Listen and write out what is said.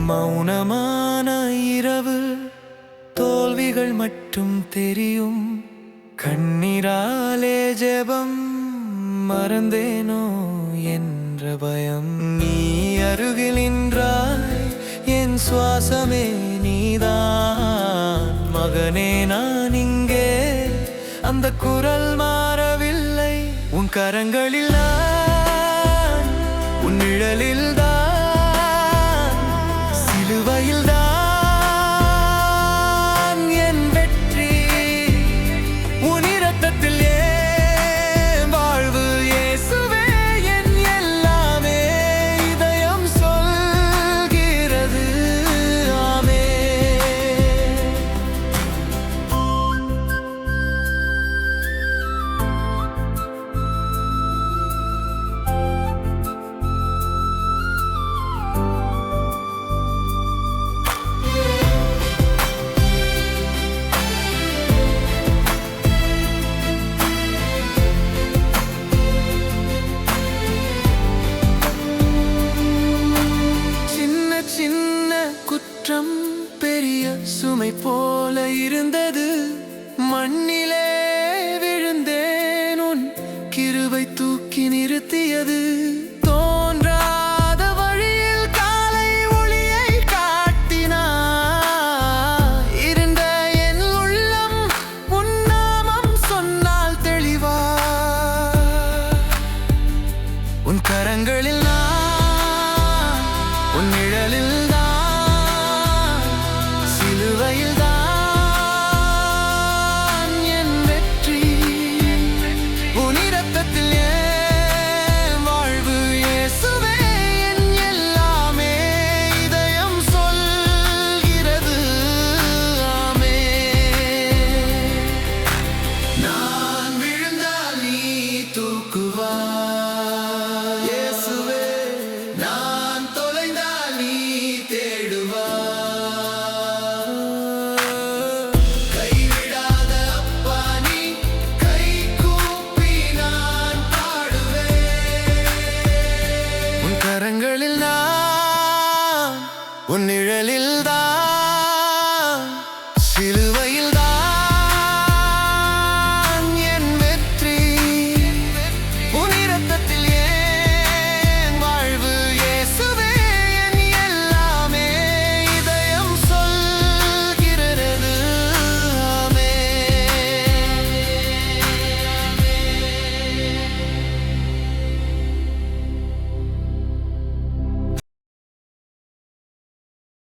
மௌனமான இரவு, தோல்விகள் மட்டும் தெரியும். கண்ணீராலே ஜெபம் மறந்தேனோ என்ற பயம். நீ அருகில் நின்றாய், என் சுவாசமே நீதான். மகனே நான் இங்கே, அந்த குரல் மாறவில்லை. உன் கரங்களில் நான், உன் நிழலில் தான், சிலுவையில் தான் என் வெற்றி. உன் இரத்தத்தில் என் வாழ்வு இயேசுவே என் எல்லாமே. இதயம் சொல்கிறது ஆமென். சின்ன குற்றம் பெரிய சுமை போல இருந்தது. மண்ணிலே விழுந்தேன், உன் கிருபை தூக்கி நிறுத்தியது. தோன்றாத வழியில் காலை ஒளியை காட்டினாய். இருண்ட என் உள்ளம் உன் நாமம் சொன்னால் தெளிவா. உன் கரங்களில் நான், உன் நிழலில் தான், சிலுவையில் தான் என் வெற்றி. உன் இரத்தத்தில் என் வாழ்வு இயேசுவே என் எல்லாமே. இதயம் சொல்கிறது ஆமென். நான் விழுந்தால் நீ தூக்குவாய் இயேசுவே. நான் தொலைந்தால் நீ தேடுவாய். கைவிடாத அப்பா நீ, கை கூப்பி நான் பாடுவேன். உன் கரங்களில் நான், உன் நிழலில் தான்